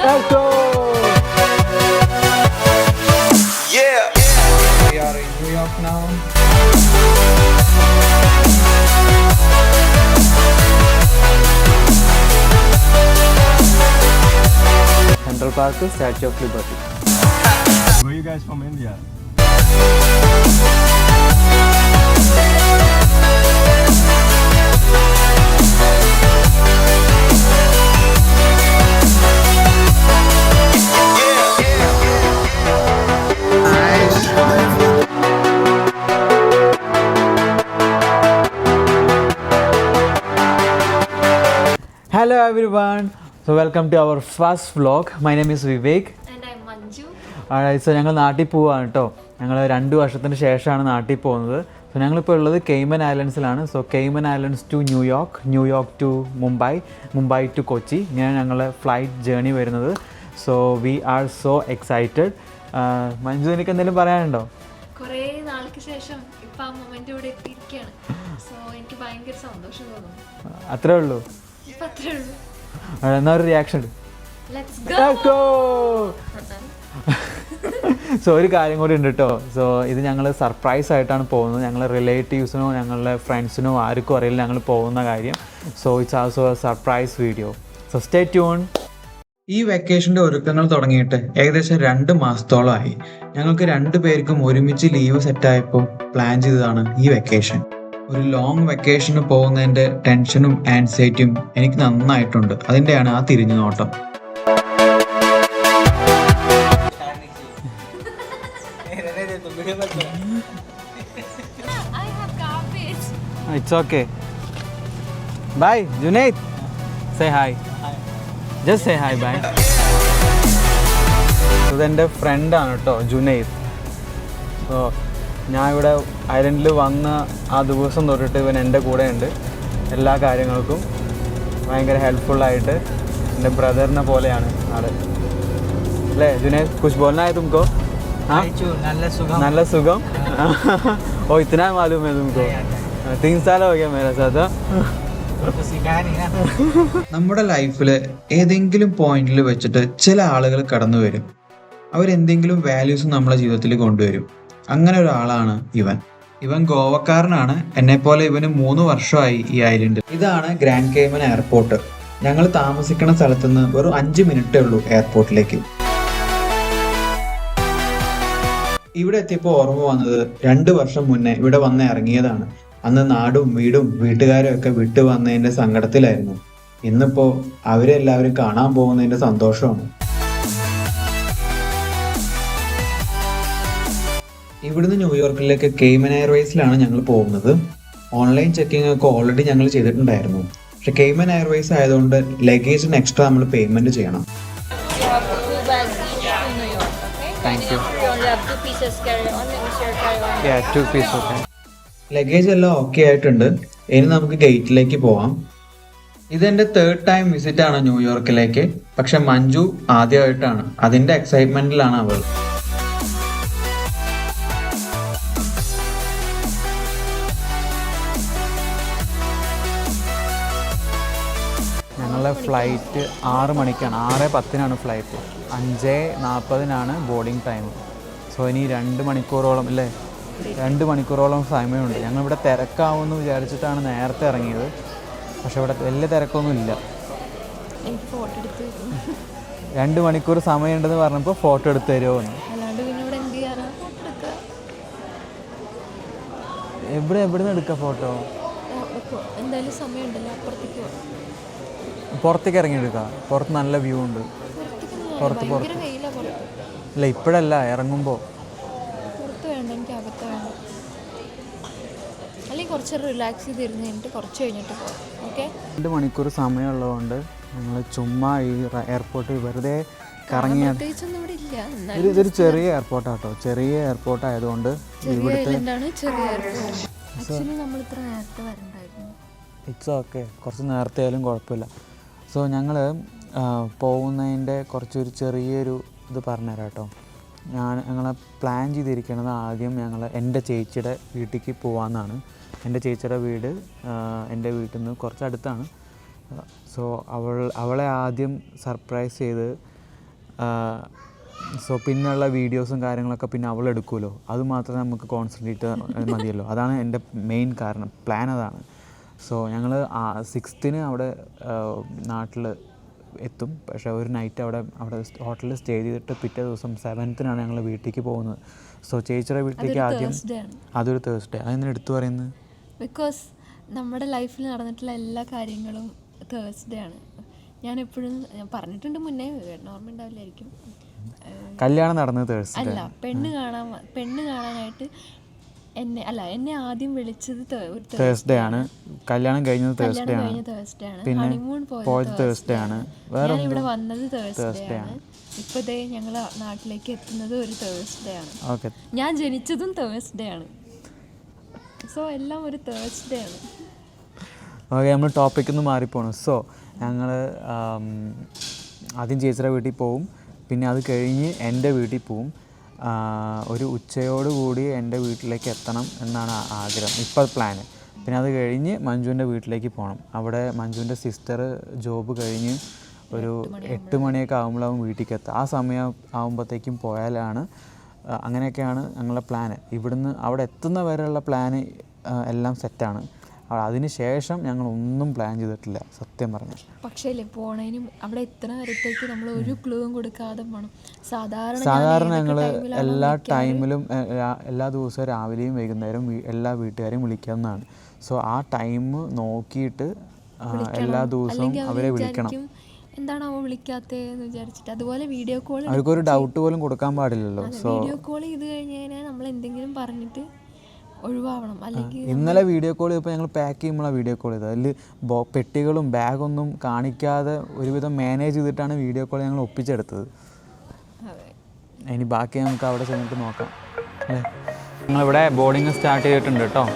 Let's go! Yeah! We are in New York now. Central Park to Statue of Liberty. Where are you guys from India? Hello everyone. So welcome to our first vlog. My name is Vivek. And I'm Manju. Alright, so ഞങ്ങൾ നാട്ടിൽ പോവാണ് കേട്ടോ. ഞങ്ങൾ 2 വർഷത്തിന് ശേഷമാണ് നാട്ടിൽ പോകുന്നത്. So ഞങ്ങളിപ്പോൾ ഉള്ളത് കെയ്മൻ ഐലൻഡ്സിലാണ്. So Cayman Islands to New York, New York to Mumbai, Mumbai to Kochi. ഇങ്ങനെ ഞങ്ങളെ ഫ്ലൈറ്റ് ജേർണി വരുന്നത്. So we are so excited. Manju, എനിക്ക് എന്തെങ്കിലും പറയാനുണ്ടോ? കുറേ നാൾക്ക് ശേഷം ഇപ്പം ആ മൊമെന്റ് ഇവിടെ എത്തിയിരിക്കുകയാണ്. സോ എനിക്ക് ഭയങ്കര സന്തോഷം തോന്നുന്നു. അത്രേ ഉള്ളൂ? ഇപ്പം അത്രേ ഉള്ളൂ. എന്നാ ഒരു റിയാക്ഷൻ. Let's go! സോ ഒരു കാര്യം കൂടി ഉണ്ട് കേട്ടോ. സോ ഇത് ഞങ്ങൾ സർപ്രൈസ് ആയിട്ടാണ് പോകുന്നത്. ഞങ്ങളെ റിലേറ്റീവ്സിനോ ഞങ്ങളുടെ ഫ്രണ്ട്സിനോ ആർക്കും അറിയില്ല ഞങ്ങൾ പോകുന്ന കാര്യം. So it's also A surprise video. So stay tune. ഈ വെക്കേഷൻ്റെ ഒരുക്കങ്ങൾ തുടങ്ങിയിട്ട് ഏകദേശം 2 മാസത്തോളമായി. ഞങ്ങൾക്ക് 2 പേർക്കും ഒരുമിച്ച് ലീവ് സെറ്റായപ്പോൾ പ്ലാൻ ചെയ്തതാണ് ഈ വെക്കേഷൻ. ഒരു ലോങ് വെക്കേഷന് പോകുന്നതിൻ്റെ ടെൻഷനും ആൻസൈറ്റിയും എനിക്ക് നന്നായിട്ടുണ്ട്. അതിൻ്റെയാണ് ആ തിരിഞ്ഞു നോട്ടം. I have garbage. It's okay. Bye, Junaid. Say hi. Just say hi, bye. ഇതെൻ്റെ ഫ്രണ്ടാണ് കേട്ടോ, ജുനൈദ്. സോ ഞാൻ ഇവിടെ ഐലൻഡിൽ വന്ന ആ ദിവസം തൊട്ടിട്ട് ഇവൻ എൻ്റെ കൂടെ ഉണ്ട്. എല്ലാ കാര്യങ്ങൾക്കും ഭയങ്കര ഹെൽപ്ഫുള്ളായിട്ട് എൻ്റെ ബ്രദറിനെ പോലെയാണ് ആള്. അല്ലേ ജുനൈദ്? കുछ बोलना है तुमको? हाँ, നല്ല സുഖം. ഓ, इतना मालूम है तुमको? 3 साल हो गया मेरे साथ. നമ്മുടെ ലൈഫിൽ ഏതെങ്കിലും പോയിന്റിൽ വെച്ചിട്ട് ചില ആളുകൾ കടന്നു വരും. അവരെന്തെങ്കിലും വാല്യൂസ് നമ്മളെ ജീവിതത്തിൽ കൊണ്ടുവരും. അങ്ങനെ ഒരാളാണ് ഇവൻ ഗോവക്കാരനാണ്. എന്നെപ്പോലെ ഇവന് 3 വർഷമായി ഈ ഐലൻഡിൽ. ഇതാണ് ഗ്രാൻഡ് കെയ്മൻ എയർപോർട്ട്. ഞങ്ങൾ താമസിക്കുന്ന സ്ഥലത്ത് നിന്ന് വെറും 5 മിനിറ്റേ ഉള്ളൂ എയർപോർട്ടിലേക്ക്. ഇവിടെ എത്തിയപ്പോൾ ഓർമ്മ വന്നത് 2 വർഷം മുന്നേ ഇവിടെ വന്ന് ഇറങ്ങിയതാണ്. അന്ന് നാടും വീടും വീട്ടുകാരും ഒക്കെ വിട്ടു വന്നതിൻ്റെ സങ്കടത്തിലായിരുന്നു. ഇന്നിപ്പോൾ അവരെല്ലാവരും കാണാൻ പോകുന്നതിൻ്റെ സന്തോഷമാണ്. ഇവിടുന്ന് ന്യൂയോർക്കിലേക്ക് കെയ്മൻ എയർവേസിലാണ് ഞങ്ങൾ പോകുന്നത്. ഓൺലൈൻ ചെക്കിംഗ് ഒക്കെ ഓൾറെഡി ഞങ്ങൾ ചെയ്തിട്ടുണ്ടായിരുന്നു. പക്ഷെ കെയ്മൻ എയർവേസ് ആയതുകൊണ്ട് ലഗേജിന് എക്സ്ട്രാ നമ്മൾ പേയ്മെൻറ്റ് ചെയ്യണം. ലഗേജ് എല്ലാം ഓക്കെ ആയിട്ടുണ്ട്. ഇനി നമുക്ക് ഗേറ്റിലേക്ക് പോവാം. ഇതെൻ്റെ 3rd ടൈം വിസിറ്റ് ആണ് ന്യൂയോർക്കിലേക്ക്. പക്ഷെ മഞ്ജു ആദ്യമായിട്ടാണ്. അതിൻ്റെ എക്സൈറ്റ്മെൻറ്റിലാണ് അവൾ. ഞങ്ങളുടെ ഫ്ലൈറ്റ് 6 മണിക്കാണ്. 6:10 ഫ്ലൈറ്റ്. 5:40 boarding time. സോ ഇനി 2 മണിക്കൂറോളം അല്ലേ, 2 മണിക്കൂറോളം സമയമുണ്ട്. ഞങ്ങളിവിടെ തിരക്കാവുമെന്ന് വിചാരിച്ചിട്ടാണ് നേരത്തെ ഇറങ്ങിയത്. പക്ഷെ ഇവിടെ വലിയ തിരക്കൊന്നും ഇല്ല. 2 മണിക്കൂർ സമയമുണ്ടെന്ന് പറഞ്ഞപ്പോൾ ഫോട്ടോ എടുത്ത് തരുമോ എന്ന്. എവിടെ നിന്ന് എടുക്കാം ഫോട്ടോ? പുറത്തേക്ക് ഇറങ്ങി എടുക്കാം. പുറത്ത് നല്ല വ്യൂ ഉണ്ട്. പുറത്ത് അല്ല, ഇപ്പോഴല്ല, ഇറങ്ങുമ്പോൾ. കുറച്ച് റിലാക്സ് ചെയ്തിരുന്നിട്ട് കുറച്ച് കഴിഞ്ഞിട്ട് പോകാം. ഓക്കെ, 2 മണിക്കൂർ സമയമുള്ളതുകൊണ്ട് ഞങ്ങൾ ചുമ്മാ ഈ എയർപോർട്ടിൽ വെറുതെ കറങ്ങിയ. ഇതൊരു ചെറിയ എയർപോർട്ടാട്ടോ. ചെറിയ എയർപോർട്ട് ആയതുകൊണ്ട് ഇവിടുത്തെ ഇറ്റ്സ് ഓക്കെ. കുറച്ച് നേരത്തെ ആയാലും കുഴപ്പമില്ല. സോ ഞങ്ങൾ പോകുന്നതിൻ്റെ കുറച്ചൊരു ചെറിയൊരു ഇത് പറഞ്ഞുതരാം കേട്ടോ. ഞങ്ങൾ പ്ലാൻ ചെയ്തിരിക്കുന്നത് ആദ്യം എൻ്റെ ചേച്ചിയുടെ വീട്ടിലേക്ക് പോകാമെന്നാണ്. എൻ്റെ ചേച്ചിയുടെ വീട് എൻ്റെ വീട്ടിൽ നിന്ന് കുറച്ച് അടുത്താണ്. സോ അവളെ ആദ്യം സർപ്രൈസ് ചെയ്ത് സോ പിന്നെയുള്ള വീഡിയോസും കാര്യങ്ങളൊക്കെ പിന്നെ അവൾ എടുക്കുമല്ലോ, അത് മാത്രമേ നമുക്ക് കോൺസെൻട്രേറ്റ് മതിയല്ലോ. അതാണ് എൻ്റെ മെയിൻ കാരണം, പ്ലാൻ അതാണ്. സോ ഞങ്ങൾ 6th അവിടെ നാട്ടിൽ എത്തും. പക്ഷേ ഒരു നൈറ്റ് അവിടെ ഹോട്ടലിൽ സ്റ്റേ ചെയ്തിട്ട് പിറ്റേ ദിവസം 7th ഞങ്ങൾ വീട്ടിലേക്ക് പോകുന്നത്. സോ ചേച്ചിയുടെ വീട്ടിലേക്ക് ആദ്യം അതൊരു തേഴ്സ്ഡേ. അതെന്തിനാ എടുത്തു പറയുന്നത്? ബിക്കോസ് നമ്മുടെ ലൈഫിൽ നടന്നിട്ടുള്ള എല്ലാ കാര്യങ്ങളും തേഴ്സ്ഡേ ആണ്. ഞാൻ പറഞ്ഞിട്ടുണ്ട് മുന്നേ, ഓർമ്മ ഉണ്ടാവില്ലായിരിക്കും. കല്യാണം നടന്നത് തേഴ്സ്ഡേ അല്ല, പെണ്ണ് കാണാനായിട്ട് എന്നെ ആദ്യം വിളിച്ചത് തേഴ്സ്ഡേ ആണ്. കല്യാണം കഴിഞ്ഞത് തേഴ്സ്ഡേ ആണ്. പിന്നെ ഹണിമൂൺ പോയത് തേഴ്സ്ഡേ ആണ്. ഞാൻ ഇവിടെ വന്നത് തേഴ്സ്ഡേ ആണ്. ഇപ്പതേ ഞങ്ങൾ നാട്ടിലേക്ക് എത്തുന്നത് ഒരു തേഴ്സ്ഡേ ആണ്. ഞാൻ ജനിച്ചതും തേഴ്സ്ഡേ ആണ്. സോ എല്ലാം ഒരു തേഴ്സ്ഡേ ആണ്. ഓക്കെ, നമ്മൾ ടോപ്പിക്കിൽ നിന്ന് മാറിപ്പോണം. സോ ഞങ്ങൾ ആദ്യം ചേച്ചിയുടെ വീട്ടിൽ പോവും, പിന്നെ അത് കഴിഞ്ഞ് എൻ്റെ വീട്ടിൽ പോവും. ഒരു ഉച്ചയോടുകൂടി എൻ്റെ വീട്ടിലേക്ക് എത്തണം എന്നാണ് ആഗ്രഹം, ഇപ്പോൾ പ്ലാന്. പിന്നെ അത് കഴിഞ്ഞ് മഞ്ജുവിൻ്റെ വീട്ടിലേക്ക് പോകണം. അവിടെ മഞ്ജുവിൻ്റെ സിസ്റ്റർ ജോബ് കഴിഞ്ഞ് ഒരു 8 മണിയൊക്കെ ആകുമ്പോഴാവും വീട്ടിലേക്ക് എത്തുക. ആ സമയം ആകുമ്പോഴത്തേക്കും പോയാലാണ്, അങ്ങനെയൊക്കെയാണ് ഞങ്ങളുടെ പ്ലാന്. ഇവിടുന്ന് അവിടെ എത്തുന്ന വരെയുള്ള പ്ലാന് എല്ലാം സെറ്റാണ്. അതിന് ശേഷം ഞങ്ങൾ ഒന്നും പ്ലാൻ ചെയ്തിട്ടില്ല, സത്യം പറഞ്ഞു. പക്ഷേ പോണതിനും അവിടെ എത്തുന്ന വരത്തേക്ക് നമ്മൾ ഒരു ക്ലൂവും കൊടുക്കാതെ പോകണം. സാധാരണ ഞങ്ങൾ എല്ലാ ടൈമിലും എല്ലാ ദിവസവും രാവിലെയും വൈകുന്നേരം എല്ലാ വീട്ടുകാരെയും വിളിക്കാവുന്നതാണ്. സോ ആ ടൈം നോക്കിയിട്ട് എല്ലാ ദിവസവും അവരെ വിളിക്കണം. എന്താണാവോ വിളിക്കാത്തതെന്ന് വിചാരിച്ചിട്ട്. അതുപോലെ വീഡിയോ കോൾ, അവർക്കൊരു ഡൗട്ട് പോലും കൊടുക്കാൻ പാടില്ലല്ലോ. സോ വീഡിയോ കോൾ ചെയ്ത് കഴിഞ്ഞ് കഴിഞ്ഞാൽ നമ്മൾ എന്തെങ്കിലും പറഞ്ഞിട്ട് ഒഴിവാവണം. അല്ലെങ്കിൽ ഇന്നലെ വീഡിയോ കോൾ ചെയ്തപ്പോൾ ഞങ്ങൾ പാക്ക് ചെയ്യുമ്പോഴാണ് വീഡിയോ കോൾ ചെയ്തത്. അതിൽ പെട്ടികളും ബാഗൊന്നും കാണിക്കാതെ ഒരുവിധം മാനേജ് ചെയ്തിട്ടാണ് വീഡിയോ കോൾ ഞങ്ങൾ ഒപ്പിച്ചെടുത്തത്. ഇനി ബാക്കി നമുക്ക് അവിടെ ചെന്നിട്ട് നോക്കാം അല്ലേ. ഞങ്ങളിവിടെ ബോർഡിങ് സ്റ്റാർട്ട് ചെയ്തിട്ടുണ്ട് കേട്ടോ.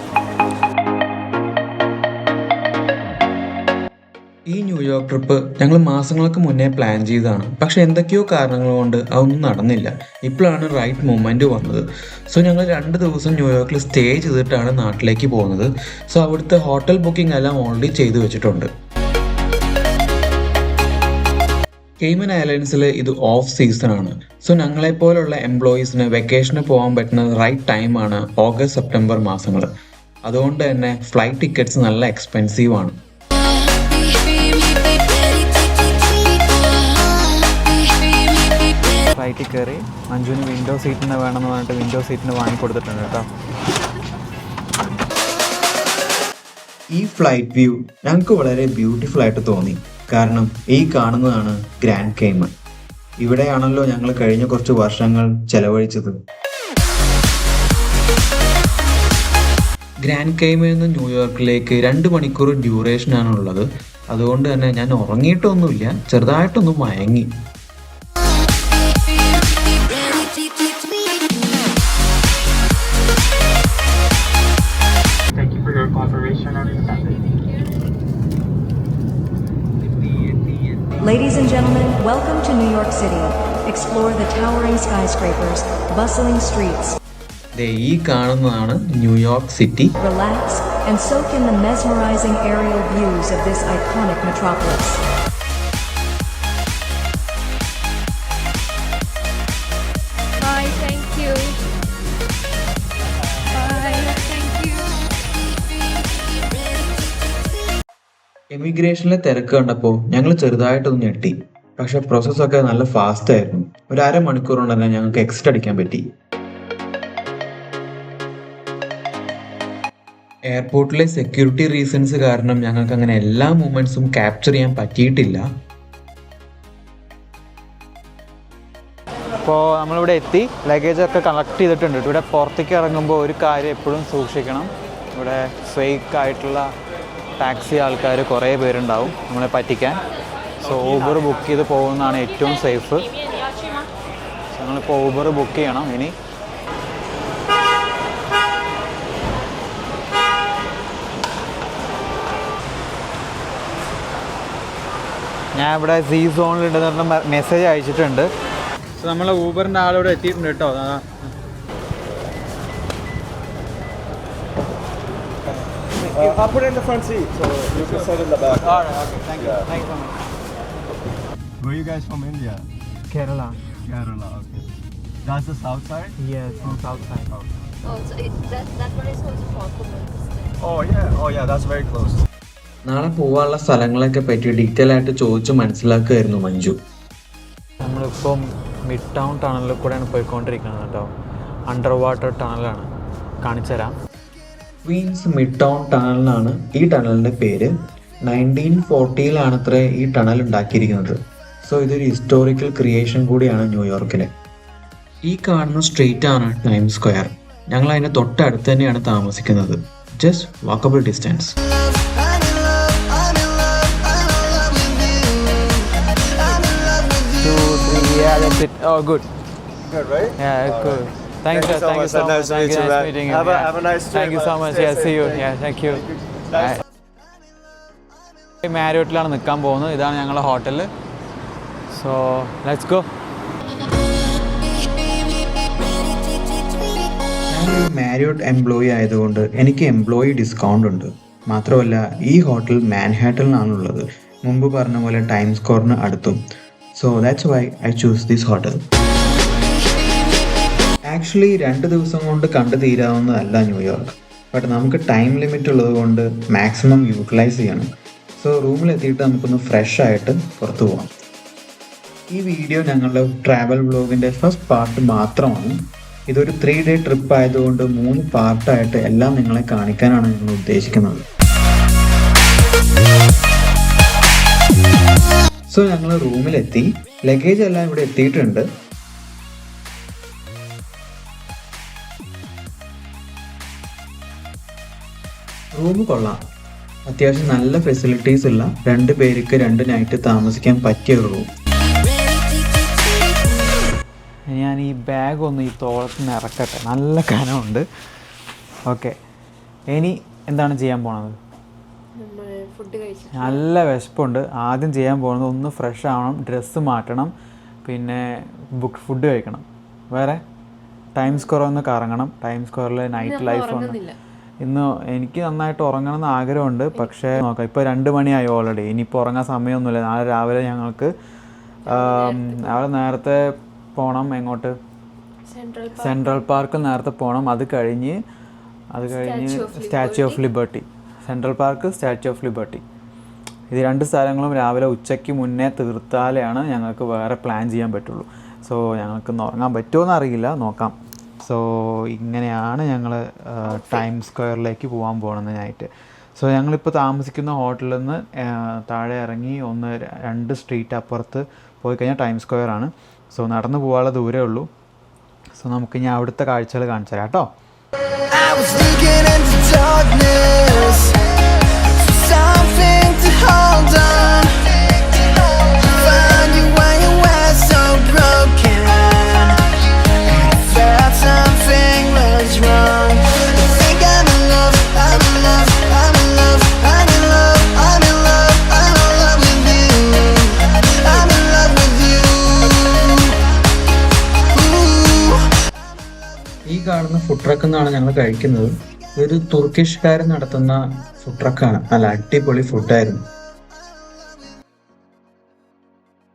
ഈ ന്യൂയോർക്ക് ട്രിപ്പ് ഞങ്ങൾ മാസങ്ങൾക്ക് മുന്നേ പ്ലാൻ ചെയ്തതാണ്. പക്ഷേ എന്തൊക്കെയോ കാരണങ്ങൾ കൊണ്ട് അതൊന്നും നടന്നില്ല. ഇപ്പോഴാണ് റൈറ്റ് മൊമെൻറ്റ് വന്നത്. സോ ഞങ്ങൾ 2 ദിവസം ന്യൂയോർക്കിൽ സ്റ്റേ ചെയ്തിട്ടാണ് നാട്ടിലേക്ക് പോകുന്നത്. സോ അവിടുത്തെ ഹോട്ടൽ ബുക്കിംഗ് എല്ലാം ഓൾറെഡി ചെയ്തു വെച്ചിട്ടുണ്ട്. കെയ്മൻ ഐലൻഡ്സിൽ ഇത് ഓഫ് സീസൺ ആണ്. സോ ഞങ്ങളെപ്പോലുള്ള എംപ്ലോയീസിന് വെക്കേഷന് പോകാൻ പറ്റുന്ന റൈറ്റ് ടൈമാണ് ഓഗസ്റ്റ് സെപ്റ്റംബർ മാസങ്ങൾ. അതുകൊണ്ട് തന്നെ ഫ്ലൈറ്റ് ടിക്കറ്റ്സ് നല്ല എക്സ്പെൻസീവ് ആണ്. ഫ്ലൈറ്റിൽ കയറി മഞ്ജുവിന് വിൻഡോ സീറ്റിന് വേണമെന്ന് പറഞ്ഞിട്ട് വിൻഡോ സീറ്റിന് വാങ്ങിക്കൊടുത്തിട്ടുണ്ട് കേട്ടോ. ഈ ഫ്ലൈറ്റ് വ്യൂ ഞങ്ങൾക്ക് വളരെ ബ്യൂട്ടിഫുൾ ആയിട്ട് തോന്നി. കാരണം ഈ കാണുന്നതാണ് ഗ്രാൻഡ് കെയ്മൻ. ഇവിടെയാണല്ലോ ഞങ്ങൾ കഴിഞ്ഞ കുറച്ച് വർഷങ്ങൾ ചെലവഴിച്ചത്. ഗ്രാൻഡ് കെയ്മനിൽ നിന്ന് ന്യൂയോർക്കിലേക്ക് 2 മണിക്കൂർ ഡ്യൂറേഷനാണുള്ളത്. അതുകൊണ്ട് തന്നെ ഞാൻ ഉറങ്ങിയിട്ടൊന്നുമില്ല, ചെറുതായിട്ടൊന്ന് മയങ്ങി. Ladies and gentlemen, welcome to New York City. Explore the towering skyscrapers, bustling streets. ഈ കാണുന്നതാണ് New York city. Relax and soak in the mesmerizing aerial views of this iconic metropolis. Bye, thank you. Bye, thank you. എമിഗ്രേഷനിലെ തിരക്ക് കണ്ടപ്പോൾ ഞങ്ങൾ ചെറുതായിട്ടൊന്ന് ഞെട്ടി. പക്ഷെ പ്രോസസ്സൊക്കെ നല്ല fast ആയിരുന്നു. ഒരു 1/2 മണിക്കൂർ കൊണ്ട് തന്നെ ഞങ്ങൾക്ക് എക്സിറ്റ് അടിക്കാൻ പറ്റി. എയർപോർട്ടിലെ സെക്യൂരിറ്റി റീസൺസ് കാരണം ഞങ്ങൾക്ക് അങ്ങനെ എല്ലാ മൂമെന്റ്സും ക്യാപ്ചർ ചെയ്യാൻ പറ്റിയിട്ടില്ല. ഇപ്പോൾ നമ്മളിവിടെ എത്തി, ലഗേജൊക്കെ കളക്ട് ചെയ്തിട്ടുണ്ട്. ഇവിടെ പുറത്തേക്ക് ഇറങ്ങുമ്പോൾ ഒരു കാര്യം എപ്പോഴും സൂക്ഷിക്കണം. ഇവിടെ ഫേക്ക് ആയിട്ടുള്ള ടാക്സി ആൾക്കാർ കുറേ പേരുണ്ടാവും നമ്മളെ പറ്റിക്കാൻ. സോ ഊബർ ബുക്ക് ചെയ്ത് പോകുന്നതാണ് ഏറ്റവും സേഫ്. ഞങ്ങളിപ്പോൾ ഊബർ ബുക്ക് ചെയ്യണം. ഇനി ഞാൻ ഇവിടെ സീ സോണിലുണ്ടെന്ന് പറഞ്ഞ മെസ്സേജ് അയച്ചിട്ടുണ്ട്. സോ നമ്മൾ ഊബറിൻ്റെ ആളിവിടെ എത്തിയിട്ടുണ്ട് കേട്ടോ. I'll put it in the front seat, so you can sit in the back. All right, okay, thank you. Thank you so much. Where are you guys from, India? Kerala. Kerala, okay. That's the south side? Yes, from south side. Oh, so that one is also walkable distance. Oh yeah, that's very close. നാളെ പോവാനുള്ള സ്ഥലങ്ങളൊക്കെ പറ്റി detail ആയിട്ട് ചോദിച്ച് മനസ്സിലാക്കുമായിരുന്നു മഞ്ജു. നമ്മളിപ്പം mid town ടണലിൽ കൂടെയാണ് പോയിക്കൊണ്ടിരിക്കുന്നത് കേട്ടോ. അണ്ടർ വാട്ടർ ടണലാണ്, കാണിച്ചു തരാം. ക്വീൻസ് മിഡ് ടൗൺ ടണൽ എന്നാണ് ഈ ടണലിൻ്റെ പേര്. 1940-ലാണത്രേ ഈ ടണൽ ഉണ്ടാക്കിയിരിക്കുന്നത്. സോ ഇതൊരു ഹിസ്റ്റോറിക്കൽ ക്രിയേഷൻ കൂടിയാണ് ന്യൂയോർക്കിലെ. ഈ കാണുന്ന സ്ട്രീറ്റ് ആണ് ടൈം സ്ക്വയർ. ഞങ്ങൾ അതിൻ്റെ തൊട്ടടുത്ത് തന്നെയാണ് താമസിക്കുന്നത്. Just walkable distance. 2, 3, yeah, that's it. Oh, good. Good, right? Yeah, good. Thank you so much. Nice Thank you. meeting you, Nice man. meeting you. Have Yeah. a nice trip. Thank you so much. Stay Yeah, see you. safe. Yeah, thank you. Nice. മാരിയോട്ടിലാണ് നിൽക്കാൻ പോകുന്നത്. ഇതാണ് ഞങ്ങളുടെ hotel. So let's go. ഞാനൊരു Marriott employee ആയതുകൊണ്ട് എനിക്ക് employee discount ഉണ്ട്. മാത്രമല്ല ഈ ഹോട്ടൽ മാൻഹാട്ടനിലാണുള്ളത്. മുമ്പ് പറഞ്ഞ പോലെ ടൈം സ്ക്വയറിന് അടുത്തും. So that's why I choose this hotel. Actually 2 ദിവസം കൊണ്ട് കണ്ടു തീരാവുന്നതല്ല ന്യൂയോർക്ക്. ബട്ട് നമുക്ക് ടൈം ലിമിറ്റ് ഉള്ളത് കൊണ്ട് മാക്സിമം യൂട്ടിലൈസ് ചെയ്യണം. സോ റൂമിലെത്തിയിട്ട് നമുക്കൊന്ന് ഫ്രഷ് ആയിട്ട് പുറത്തു പോകാം. ഈ വീഡിയോ ഞങ്ങളുടെ ട്രാവൽ വ്ലോഗിൻ്റെ ഫസ്റ്റ് പാർട്ട് മാത്രമാണ്. ഇതൊരു 3 ഡേ ട്രിപ്പ് ആയതുകൊണ്ട് 3 പാർട്ടായിട്ട് എല്ലാം നിങ്ങളെ കാണിക്കാനാണ് ഞങ്ങൾ ഉദ്ദേശിക്കുന്നത്. സോ ഞങ്ങൾ റൂമിലെത്തി. ലഗേജ് എല്ലാം ഇവിടെ എത്തിയിട്ടുണ്ട്. റൂം കൊള്ളാം. അത്യാവശ്യം നല്ല ഫെസിലിറ്റീസ് ഉള്ള 2 പേർക്ക് 2 നൈറ്റ് താമസിക്കാൻ പറ്റിയ ഒരു റൂം. ഞാൻ ഈ ബാഗ് ഒന്ന് ഈ തോളത്ത് നിന്ന് ഇറക്കട്ടെ, നല്ല കനമുണ്ട്. ഓക്കെ, ഇനി എന്താണ് ചെയ്യാൻ പോണത്? ഫുഡ് കഴിച്ചു. നല്ല വിശപ്പുണ്ട്. ആദ്യം ചെയ്യാൻ പോകുന്നത് ഒന്ന് ഫ്രഷ് ആവണം, ഡ്രസ്സ് മാറ്റണം, പിന്നെ ഫുഡ് കഴിക്കണം. വേറെ ടൈം സ്ക്വയർ ഒന്ന് കറങ്ങണം. ടൈം സ്ക്വയറിൽ നൈറ്റ് ലൈഫ് ഒന്ന്. ഇന്ന് എനിക്ക് നന്നായിട്ട് ഉറങ്ങണം എന്ന് ആഗ്രഹമുണ്ട്. പക്ഷേ നോക്കാം, ഇപ്പോൾ 2 മണിയായി ഓൾറെഡി. ഇനിയിപ്പോൾ ഉറങ്ങാൻ സമയമൊന്നുമില്ല. നാളെ രാവിലെ ഞങ്ങൾക്ക് നാളെ നേരത്തെ പോകണം. എങ്ങോട്ട്? സെൻട്രൽ പാർക്ക് നേരത്തെ പോകണം. അത് കഴിഞ്ഞ് statue of liberty. Central park, statue of liberty. ഇത് 2 സ്ഥലങ്ങളും രാവിലെ ഉച്ചയ്ക്ക് മുന്നേ തീർത്താലാണ് ഞങ്ങൾക്ക് വേറെ പ്ലാൻ ചെയ്യാൻ പറ്റുള്ളൂ. സോ ഞങ്ങൾക്ക് ഉറങ്ങാൻ പറ്റുമോ എന്നറിയില്ല, നോക്കാം. സോ ഇങ്ങനെയാണ് ഞങ്ങൾ ടൈം സ്ക്വയറിലേക്ക് പോകാൻ പോകുന്നത് നൈറ്റ്. സോ ഞങ്ങളിപ്പോൾ താമസിക്കുന്ന ഹോട്ടലിൽ നിന്ന് താഴെ ഇറങ്ങി 2 സ്ട്രീറ്റ് അപ്പുറത്ത് പോയി കഴിഞ്ഞാൽ ടൈം സ്ക്വയർ ആണ്. സോ നടന്നു പോകാനുള്ള ദൂരമേ ഉള്ളൂ. സോ നമുക്ക് ഇനി അവിടുത്തെ കാഴ്ചകൾ കാണിച്ചു തരാം കേട്ടോ. I was looking into darkness for something to hold on. Find you when you were so broken. I felt something was wrong. I think I'm in love, I'm in love, I'm in love, I'm in love, I'm in love, I'm in love with you. I'm in love with you. Ooh. ഈ കാണുന്ന food truck എന്നാണ് ഞങ്ങൾ കഴിക്കുന്നത്. ഇതൊരു തുർക്കിഷ്കാരൻ നടത്തുന്ന food ട്രക്കാണ്. നല്ല അടിപൊളി ഫുഡായിരുന്നു.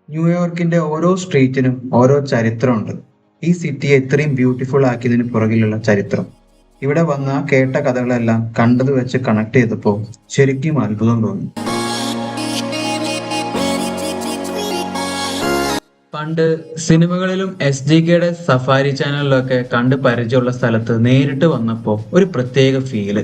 ന്യൂയോർക്കിന്റെ ഓരോ സ്ട്രീറ്റിനും ഓരോ ചരിത്രമുണ്ട്. ഈ സിറ്റിയെ ഇത്രയും ബ്യൂട്ടിഫുൾ ആക്കിയതിന് പുറകിലുള്ള ചരിത്രം. ഇവിടെ വന്ന കേട്ട കഥകളെല്ലാം കണ്ടത് വെച്ച് കണക്ട് ചെയ്തപ്പോൾ ശരിക്കും അത്ഭുതം തോന്നി. പണ്ട് സിനിമകളിലും SGKയുടെ സഫാരി ചാനലിലൊക്കെ കണ്ട് പരിചയമുള്ള സ്ഥലത്ത് നേരിട്ട് വന്നപ്പോൾ ഒരു പ്രത്യേക ഫീല്.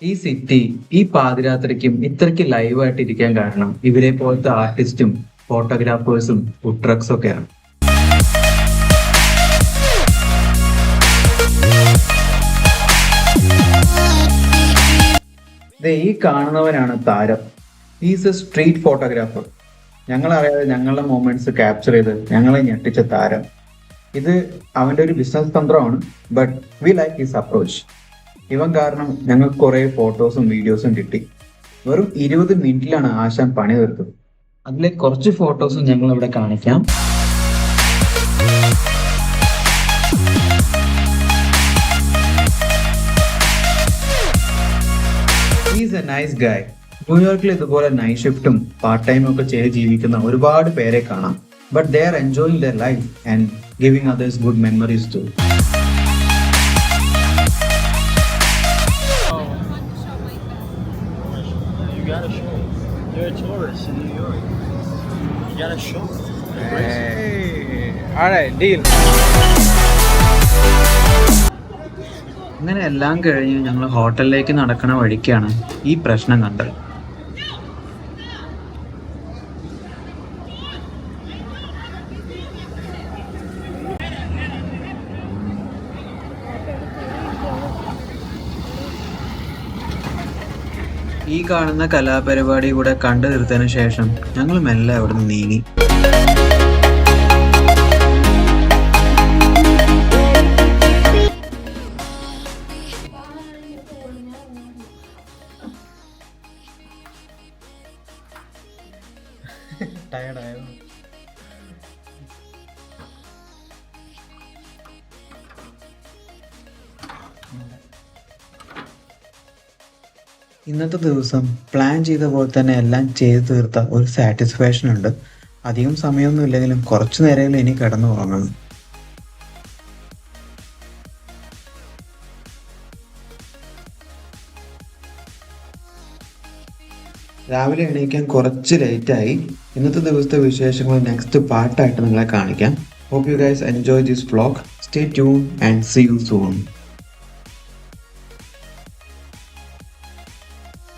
ഈ സിറ്റി ഈ പാതിരാത്രിക്കും ഇത്രയ്ക്ക് ലൈവായിട്ട് ഇരിക്കാൻ കാരണം ഇവരെ പോലത്തെ ആർട്ടിസ്റ്റും ഫോട്ടോഗ്രാഫേഴ്സും ഫുഡ് ട്രക്സും ഒക്കെയാണ്. ഈ കാണുന്നവനാണ് താരം. Is a street photographer. ഞങ്ങളറിയാതെ ഞങ്ങളുടെ മൊമെന്റ്സ് ക്യാപ്ചർ ചെയ്ത് ഞങ്ങളെ ഞെട്ടിച്ച താരം. ഇത് അവൻ്റെ ഒരു ബിസിനസ് തന്ത്രമാണ്. But we like his approach. ഇവൻ കാരണം ഞങ്ങൾക്ക് കുറേ ഫോട്ടോസും വീഡിയോസും കിട്ടി. വെറും 20 മിനിറ്റിലാണ് ആശാൻ പണി തീർത്തത്. അതിലെ കുറച്ച് ഫോട്ടോസും ഞങ്ങൾ ഇവിടെ കാണിക്കാം. ഈസ് എ നൈസ് ഗായ്. ന്യൂയോർക്കിൽ ഇതുപോലെ നൈറ്റ് ഷിഫ്റ്റും പാർട്ട് ടൈമും ഒക്കെ ചെയ്ത് ജീവിക്കുന്ന ഒരുപാട് പേരെ കാണാം. But they are enjoying their life and giving others good memories too. You gotta show it. You're a tourist in New York. You gotta show it. Alright, deal. അങ്ങനെ എല്ലാം കഴിഞ്ഞ് ഞങ്ങൾ ഹോട്ടലിലേക്ക് നടക്കണ വഴിക്കാണ് ഈ പ്രശ്നം കണ്ടത്. ഈ കാണുന്ന കലാപരിപാടി കൂടെ കണ്ടു തീർത്തതിന് ശേഷം ഞങ്ങൾ മെല്ലെ അവിടെ നിന്ന് നീങ്ങി. ടയർഡായോ? ഇന്നത്തെ ദിവസം പ്ലാൻ ചെയ്ത പോലെ തന്നെ എല്ലാം ചെയ്തു തീർത്ത ഒരു സാറ്റിസ്ഫാക്ഷൻ ഉണ്ട്. അധികം സമയമൊന്നും ഇല്ലെങ്കിലും കുറച്ചു നേരമെങ്കിലും ഇനി കിടന്നു ഉറങ്ങണം. രാവിലെ എണീക്കാൻ കുറച്ച് ലേറ്റായി. ഇന്നത്തെ ദിവസത്തെ വിശേഷങ്ങൾ നെക്സ്റ്റ് പാർട്ടായിട്ട് നിങ്ങളെ കാണിക്കാം. Hope you guys enjoy this vlog. Stay tune and see you soon.